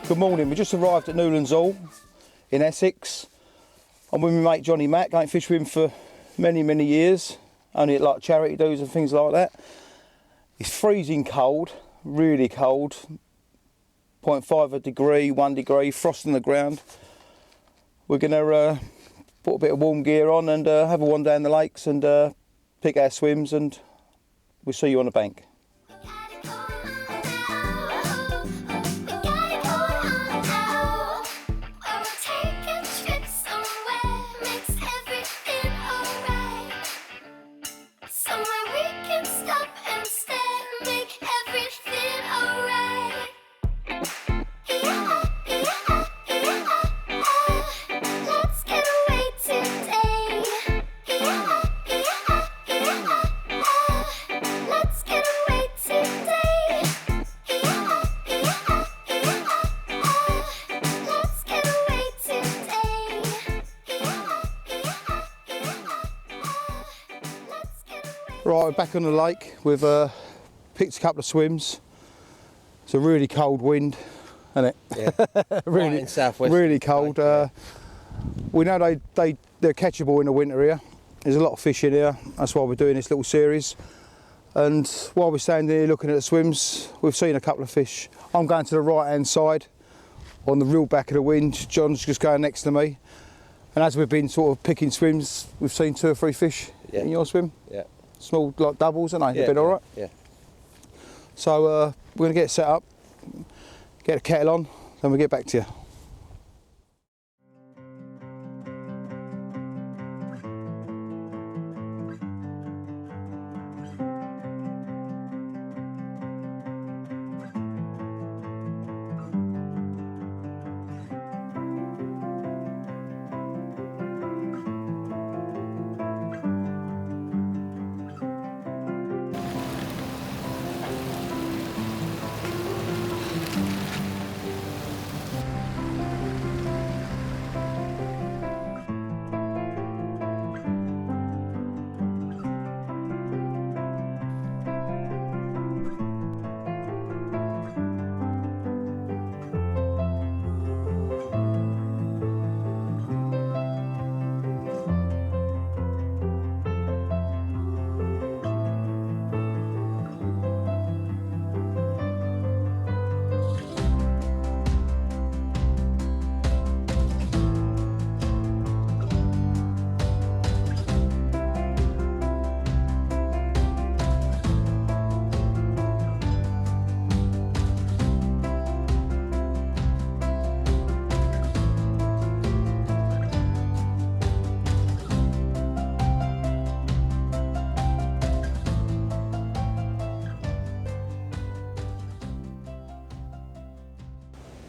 Good morning, we just arrived at Newlands Hall in Essex. I'm with my mate Johnny Mac. I ain't fished with him for many years, only at like charity dues and things like that. It's freezing cold, really cold, 0.5 degree, 1 degree, frost on the ground. We're gonna put a bit of warm gear on and have a wander down the lakes and pick our swims, and we'll see you on the bank. Right, we're back on the lake. We've picked a couple of swims. It's a really cold wind, isn't it? Yeah. Really, in southwest. really cold. We know they're catchable in the winter here. There's a lot of fish in here. That's why we're doing this little series. And while we're standing here looking at the swims, we've seen a couple of fish. I'm going to the right-hand side on the real back of the wind. John's just going next to me. And as we've been sort of picking swims, we've seen 2 or 3 fish in your swim. Yeah. Small like doubles, aren't they? Yeah, They've been all right. Yeah. So we're going to get set up, get a kettle on, then we'll get back to you.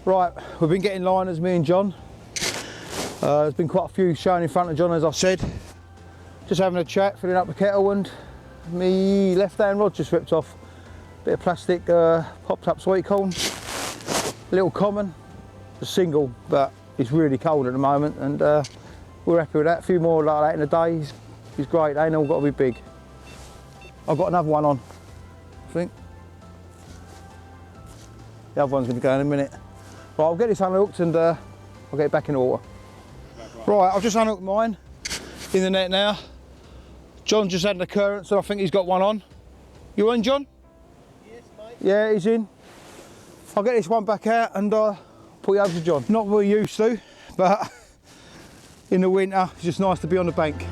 Right, we've been getting liners, me and John. There's been quite a few shown in front of John, as I said. Just having a chat, filling up the kettle, and me left-hand rod just ripped off. Bit of plastic, popped up sweet corn. A little common, a single, but it's really cold at the moment, and we're happy with that. A few more like that in a day. He's great, they ain't all got to be big. I've got another one on, I think. The other one's going to go in a minute. Right, I'll get this unhooked and I'll get it back in the water. Right, I've just unhooked mine in the net now. John just had an occurrence and I think he's got one on. You on, John? Yes, mate. Yeah, he's in. I'll get this one back out and put it over to John. Not what we're used to, but in the winter, it's just nice to be on the bank.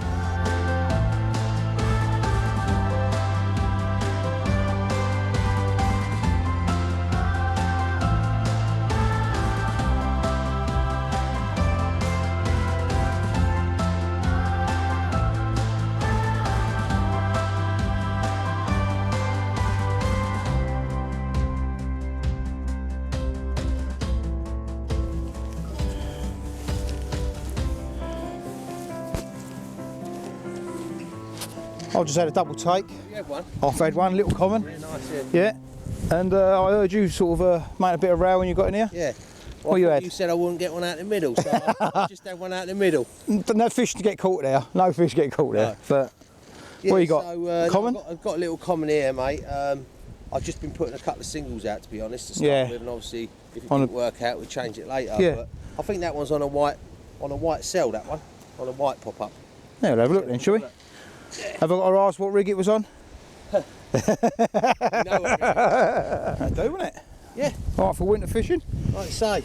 I just had a double take. You had one? I've had one, little common. Very nice, yeah. Yeah. And I heard you sort of made a bit of row when you got in here. Yeah. What Well, you had? You said I wouldn't get one out in the middle, so I just had one out in the middle. No fish to get caught there. No fish get caught there. No. But Yeah, what you got? So, Common? I've got a little common here, mate. I've just been putting a couple of singles out, to be honest, to start with, and obviously if it didn't work out, we'll change it later. Yeah. But I think that one's on a white cell. That one on a white pop up. Yeah, we'll have a look then, shall we? Yeah. Have I got to ask what rig it was on? You know what it is. I do, wouldn't it? Yeah. All right for winter fishing. Like I say,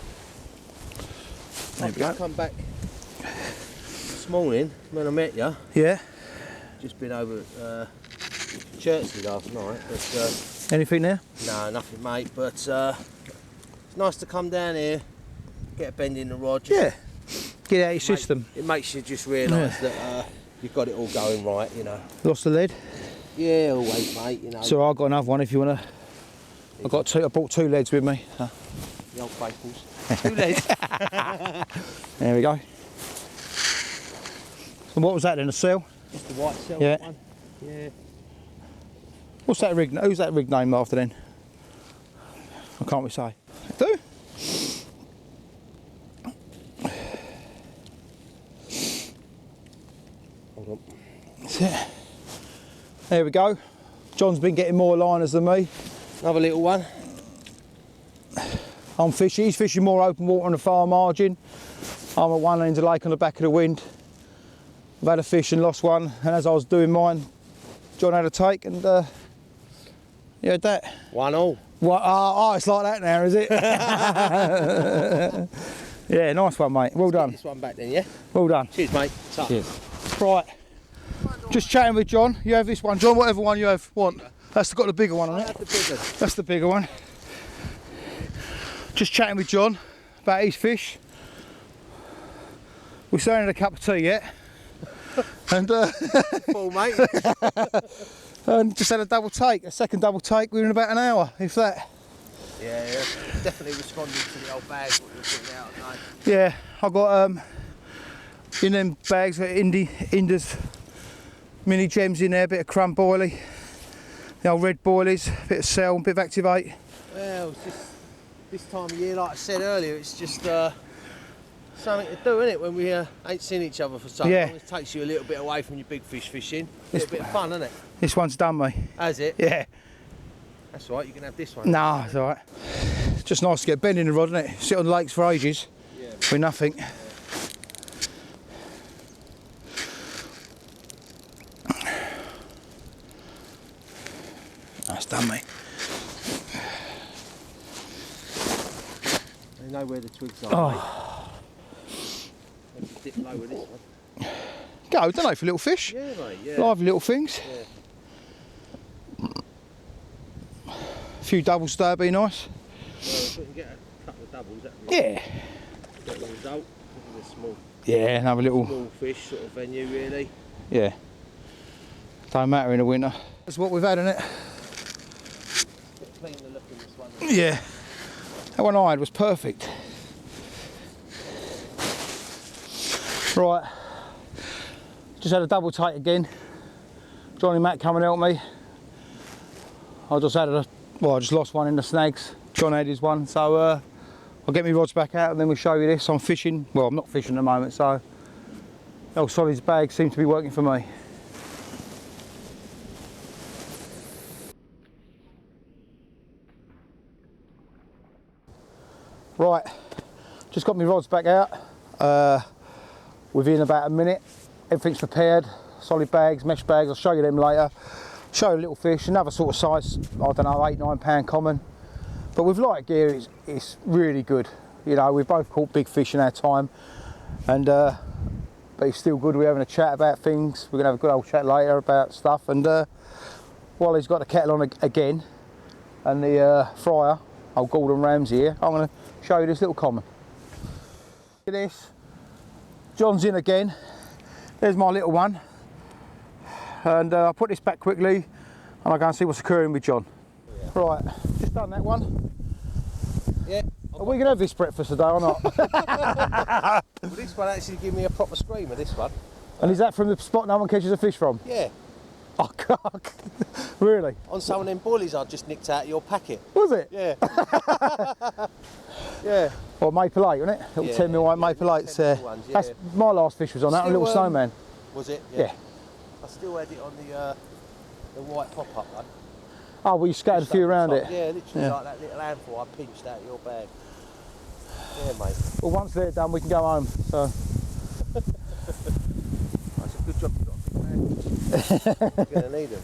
I've just come back this morning when I met you. Yeah. Just been over at Chertsey last night. But, anything there? No, nothing, mate. But it's nice to come down here, get a bend in the rod. Yeah. Get out your system. It makes you just realise that you've got it all going right, you know. Lost the lead? Yeah, always, mate, you know. So I've got another one if you want to. I brought 2 leads with me. So. The old faithfuls. 2 leads. There we go. So what was that then, a cell? Just the white cell one. Yeah. What's that rig? Who's that rig named after then? I can't we say? Do? Hold on. That's it. There we go. John's been getting more liners than me. Another little one. I'm fishing. He's fishing more open water on the far margin. I'm at one end of the lake on the back of the wind. I've had a fish and lost one, and as I was doing mine, John had a take, and you had that. 1-1. What? Oh, it's like that now, is it? Yeah, nice one, mate. Well done. Get this one back then, yeah? Well done. Cheers, mate. Cheers. Right. Just chatting with John. You have this one, John. Whatever one you want. That's got the bigger one on it. That's the bigger one. Just chatting with John about his fish. We're still having a cup of tea yet. And Full, mate. and just had a second double take within about an hour, if that. Yeah, definitely responding to the old bag what you're putting out at night. Yeah, I got in them bags Indus mini gems in there, a bit of crumb boilie, the old red boilies, a bit of cell, a bit of activate. Well, it's just this time of year, like I said earlier, it's just something to do, isn't it? When we ain't seen each other for so long, it takes you a little bit away from your big fish fishing. A little bit of fun, isn't it? This one's done me. Has it? Yeah. That's all right, you can have this one. Nah, it's all right. It's just nice to get a bend in the rod, isn't it? Sit on the lakes for ages with nothing. That's done me. They know where the twigs are. Oh. Maybe dip low with this one. Go, don't know, for little fish. Yeah, mate, yeah. Lively little things. Yeah. A few doubles there, be nice. Well, if we can get a couple of doubles, that'd be Yeah. get the result. Look at this small Another little fish sort of venue, really. Yeah. Don't matter in the winter. That's what we've had, isn't it? Bit clean the look in this one. Yeah. That one I had was perfect. Right. Just had a double take again. Johnny Mac come and help me. I just lost one in the snags. John had his one, so I'll get my rods back out and then we'll show you this. I'm fishing. Well, I'm not fishing at the moment, so the old Solid's bag seems to be working for me. Right, just got my rods back out. Within about a minute, everything's prepared. Solid bags, mesh bags, I'll show you them later. Show you a little fish, another sort of size, I don't know, 8-9 pound common. But with light gear, it's really good. You know, we've both caught big fish in our time, and but it's still good. We're having a chat about things. We're gonna have a good old chat later about stuff. And while he's got the kettle on again, and the fryer, old Gordon Ramsay here, I'm gonna show you this little common. Look at this. John's in again. There's my little one. And I'll put this back quickly and I'll go and see what's occurring with John. Yeah. Right, just done that one. Yeah. Are we going to have this breakfast today or not? Well, this one actually gave me a proper screamer, this one. And is that from the spot no one catches a fish from? Yeah. Oh, God. Really? On some of them boilies I just nicked out of your packet. Was it? Yeah. Yeah. Well, Maple 8, wasn't it? Little 10mm Maple 8s. That's my last fish was on that, a little snowman. Was it? Yeah. I still had it on the white pop-up though. Oh, well, you scattered a few around it. Yeah, literally like that little handful I pinched out of your bag. Yeah, mate. Well, once they're done, we can go home. So. That's a good job you've got a big bag. You're going to need them.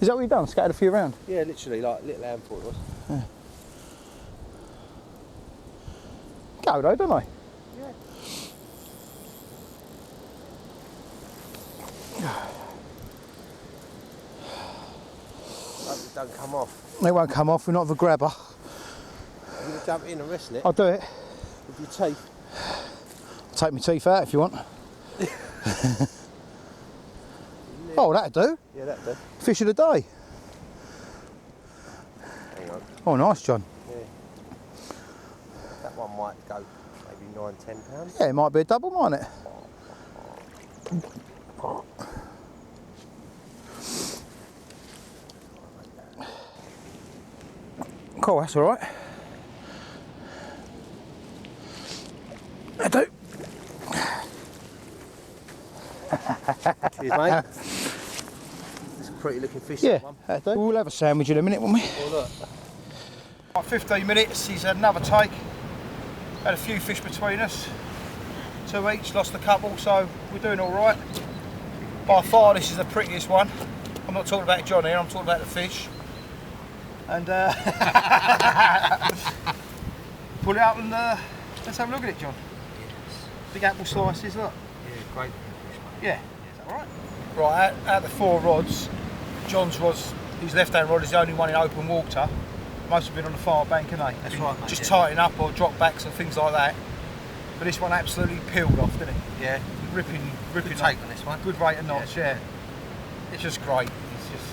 Is that what you've done? Scattered a few around? Yeah, literally like little handful it was. Yeah. Go though, don't I? Yeah. Hope it don't come off. They won't come off, we're not of a grabber. You're going to jump in and wrestle it? I'll do it. With your teeth? I'll take my teeth out if you want. Oh, that'd do. Yeah, that'd do. Fish of the day. Hang on. Oh, nice, John. Yeah. That one might go maybe £9–10. Yeah, it might be a double, mightn't it? Cool, that's all right. I do. Cheers, mate. It's a pretty looking fish. Yeah, that one. that do. We'll have a sandwich in a minute, won't we? Oh, look. Right, 15 minutes, he's had another take. Had a few fish between us. 2 each, lost a couple, so we're doing all right. By far, this is the prettiest one. I'm not talking about John here, I'm talking about the fish. And pull it out and let's have a look at it, John. Yes. Big apple slices, look. Yeah, great looking fish, mate. Yeah, is that alright? Right, out of the 4 rods, John's was, his left-hand rod is the only one in open water. Most have been on the far bank, haven't they? That's right, mate. Just tighten up or drop backs and things like that. But this one absolutely peeled off, didn't it? Yeah. Ripping Good take on this one. Good rate of knots, yeah. It's just great. It's just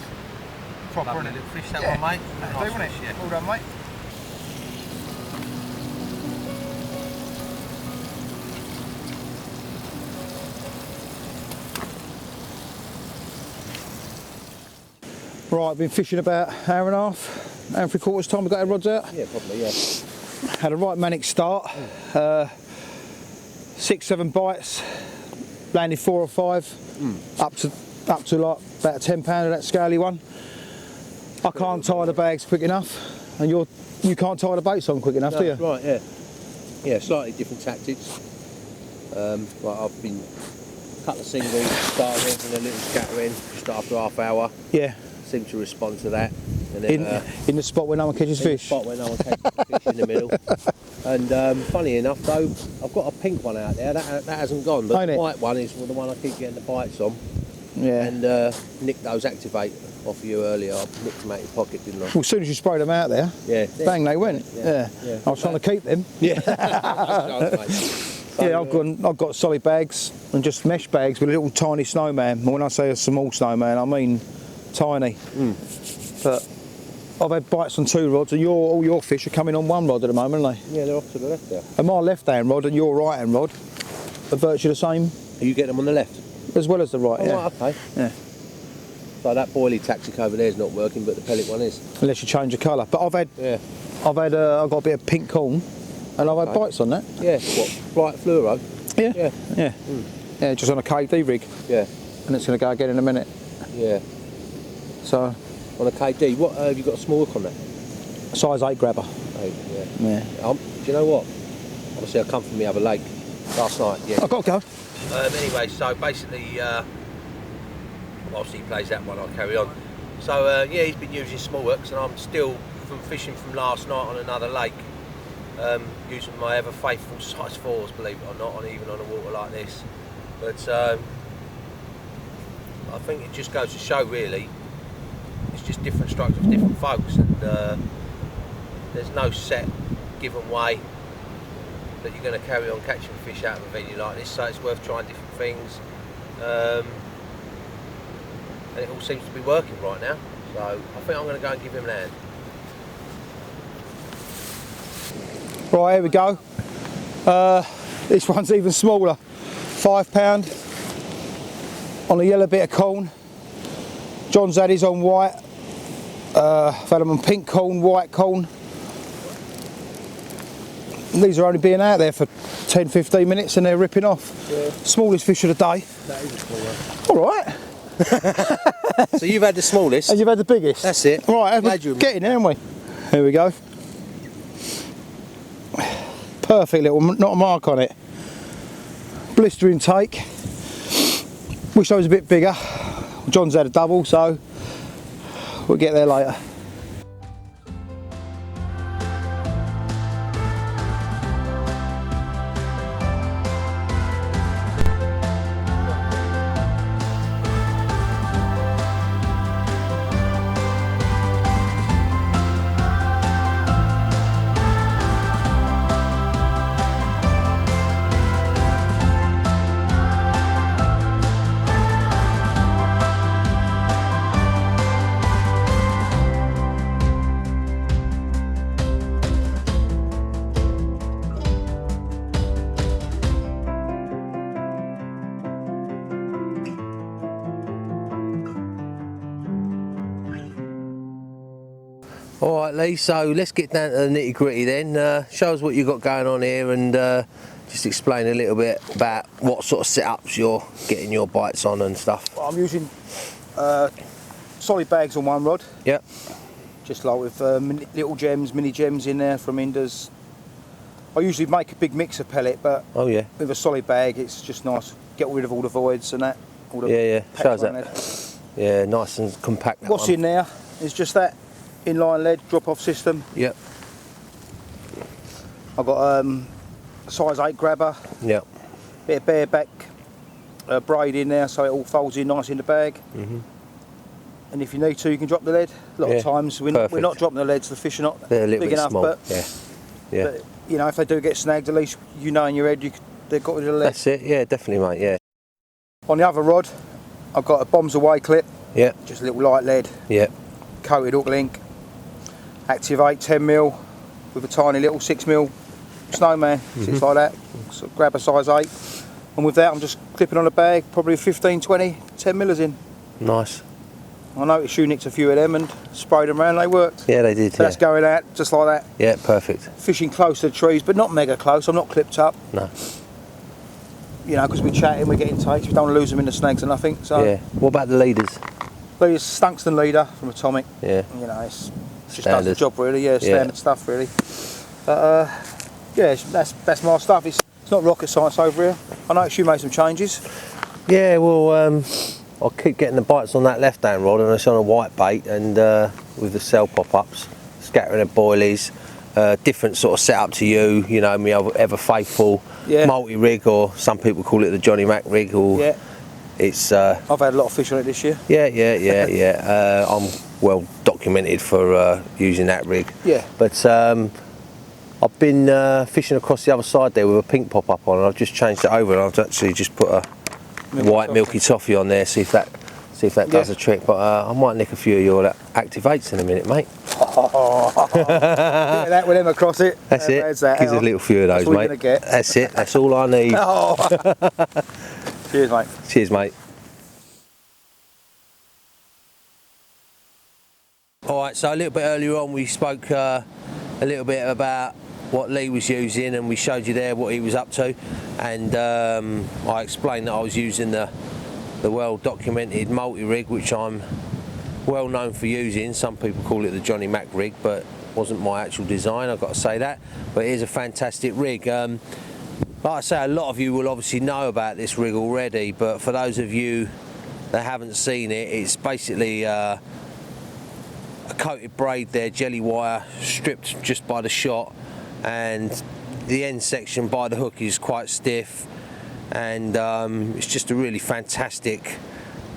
proper, Lovely isn't it? little fish, that Yeah. one, mate. That'll Nice do, won't it? fish, yeah. Well done, mate. Right, I've been fishing about an hour and a half, hour and 3/4 time. We got our rods out. Yeah, probably, yeah. Had a right manic start. 6–7 bites. Landed 4 or 5. Up to like about a £10 of that scaly one. I can't tie the bags quick enough, and you can't tie the baits on quick enough, do you? Right, yeah. Yeah, slightly different tactics. Like I've been a couple of singles, start with and a little scattering just after half hour. Yeah. Seem to respond to that. And then, in the spot where no one catches in the fish. spot where no one catches fish in the middle. And funny enough, though, I've got a pink one out there. That hasn't gone. But the white one is the one I keep getting the bites on. Yeah. And nicked those Activate off of you earlier. I nicked them out your pocket, didn't I? Well, as soon as you sprayed them out there, yeah, bang, they went. Yeah. I was trying to keep them. Yeah. So, yeah, I've got solid bags and just mesh bags with a little tiny snowman. And when I say a small snowman, I mean tiny. But I've had bites on 2 rods, and all your fish are coming on 1 rod at the moment, aren't they? Yeah, they're off to the left there. And my left-hand rod and your right-hand rod are virtually the same. Are you getting them on the left? As well as the right, Oh, yeah. right, okay. Yeah. So that boilie tactic over there is not working, but the pellet one is. Unless you change the colour. But I've got a bit of pink corn, and I've had bites on that. Yeah, what, bright fluoro? Yeah. Yeah. Yeah, just on a KD rig. Yeah. And it's going to go again in a minute. Yeah. So. On a KD, what have you got a small hook on that? Size 8 grabber. 8, yeah. Do you know what? Obviously I come from the other lake last night, yeah. I've got to go. Anyway, so basically, whilst he plays that one, I'll carry on. So yeah, he's been using small hooks, and I'm still fishing from last night on another lake, using my ever faithful size 4s, believe it or not, even on a water like this. But I think it just goes to show, really, it's just different strokes for different folks, and there's no set given way that you're going to carry on catching fish out of a venue like this, so it's worth trying different things, and it all seems to be working right now, so I think I'm going to go and give him an hand. Right, here we go. This one's even smaller, £5 on a yellow bit of corn. John's had his on white. I've had them on pink corn, white corn. These are only being out there for 10–15 minutes and they're ripping off. Yeah. Smallest fish of the day. That is a small one. All right. So you've had the smallest. And you've had the biggest. That's it. Right, we're getting there, haven't we? Here we go. Perfect little, not a mark on it. Blistering take. Wish I was a bit bigger. John's had a double, so we'll get there later. Alright Lee, so let's get down to the nitty gritty then. Show us what you've got going on here and just explain a little bit about what sort of setups you're getting your bites on and stuff. Well, I'm using solid bags on one rod. Yep. Just like with little gems, mini gems in there from Indus. I usually make a big mixer pellet, but oh yeah, with a solid bag it's just nice. Get rid of all the voids and that. All the yeah, shows that. Yeah, nice and compact. What's in there is just that inline lead drop-off system. Yep. I've got a size 8 grabber. Yep. Bit of bareback braid in there so it all folds in nice in the bag. And if you need to, you can drop the lead. A lot of times we're not dropping the leads, the fish are not They're a little big bit enough. small. But, But you know, if they do get snagged, at least you know in your head they've got rid of the lead. that's it. Yeah, definitely, mate. Yeah. On the other rod, I've got a bombs away clip. Yeah. Just a little light lead. Yeah. Coated hook link. Activate 10mm with a tiny little 6mm snowman, sits like that. So grab a size 8, and with that I'm just clipping on a bag, probably 15, 20, 10mm in. Nice. I noticed you nicked a few of them and sprayed them around, they worked. Yeah, they did. So that's going out just like that. Yeah, perfect. Fishing close to the trees, but not mega close. I'm not clipped up. No. You know, because we're chatting, we're getting takes. We don't want to lose them in the snags or nothing. So Yeah. What about the leaders? Leaders, Tungsten leader from Atomic. Yeah. You know, it's just Standard. does the job really. Yeah, standard stuff really. But yeah, that's my stuff. It's not rocket science over here. I noticed you made some changes. Yeah, well, I'll keep getting the bites on that left-hand rod, and it's on a white bait, and with the cell pop-ups, scattering of boilies, different sort of setup to you. You know, me ever faithful multi-rig, or some people call it the Johnny Mac rig. Or it's. I've had a lot of fish on it this year. Yeah. I'm well documented for using that rig. Yeah. But I've been fishing across the other side there with a pink pop-up on, and I've just changed it over, and I've actually just put a white milky toffee on there, see if that does the trick. But I might nick a few of your activates in a minute, mate. That with them across it. That's it. Gives us a little few of those, mate. That's it. That's all I need. Cheers, mate. Cheers, mate. Alright, so a little bit earlier on we spoke a little bit about what Lee was using, and we showed you there what he was up to, and I explained that I was using the well documented multi-rig, which I'm well known for using. Some people call it the Johnny Mac rig, but wasn't my actual design, I've got to say that. But it is a fantastic rig. Like I say, a lot of you will obviously know about this rig already, but for those of you that haven't seen it, it's basically a coated braid there, jelly wire, stripped just by the shot, and the end section by the hook is quite stiff, and it's just a really fantastic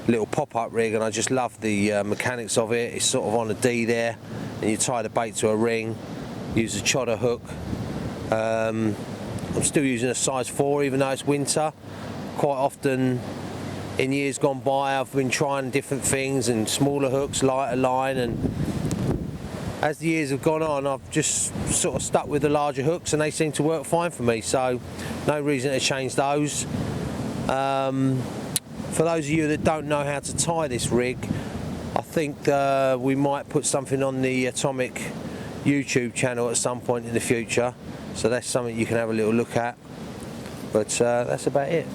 little pop-up rig, and I just love the mechanics of it. It's sort of on a D there, and you tie the bait to a ring, use a chodder hook. I'm still using a size 4 even though it's winter. Quite often in years gone by I've been trying different things and smaller hooks, lighter line, and as the years have gone on I've just sort of stuck with the larger hooks, and they seem to work fine for me, so no reason to change those. For those of you that don't know how to tie this rig, I think we might put something on the Atomic YouTube channel at some point in the future, so that's something you can have a little look at, but that's about it.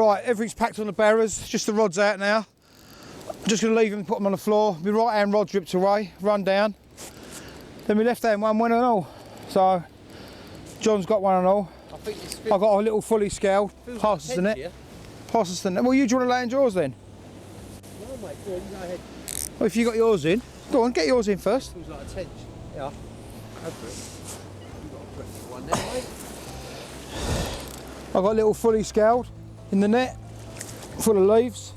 Right, everything's packed on the barrows, just the rods out now. I'm just going to leave them, put them on the floor. My right hand rod's ripped away, run down. Then my left hand one went and all. So, John's got one and all. I think it's I've got a little fully scaled, passes the net. Passes the net. Well, you do you want to land yours then? No, mate, go on, go ahead. Well, if you got yours in, go on, get yours in first. Feels like a tench. Yeah. Go for it. You've got a pretty one there, mate. I've got a little fully scaled in the net, full of leaves.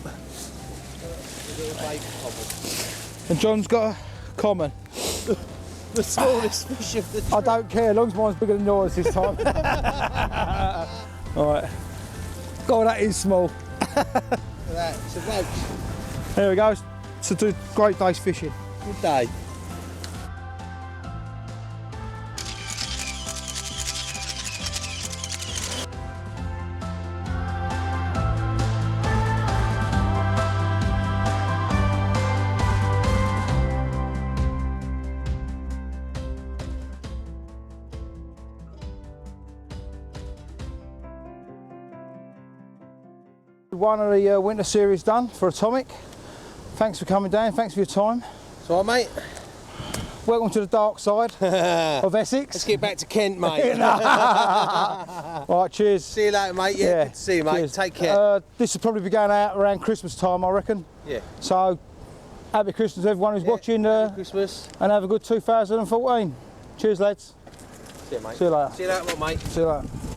A little baby cobble. And John's got a common. The smallest fish of the trip. I don't care, as long as mine's bigger than yours this time. Alright. God, that is small. Look at that, it's a roach. There we go. So do great day's fishing. Good day. One of the winter series done for Atomic. Thanks for coming down, thanks for your time. It's all right, mate. Welcome to the dark side of Essex. Let's get back to Kent, mate. Right, cheers. See you later, mate. Yeah, good to see you, mate. Cheers. Take care. This will probably be going out around Christmas time, I reckon. Yeah. So, happy Christmas to everyone who's watching, Merry Christmas. and have a good 2014. Cheers, lads. See you, mate. See you later. See you later, mate. See you later.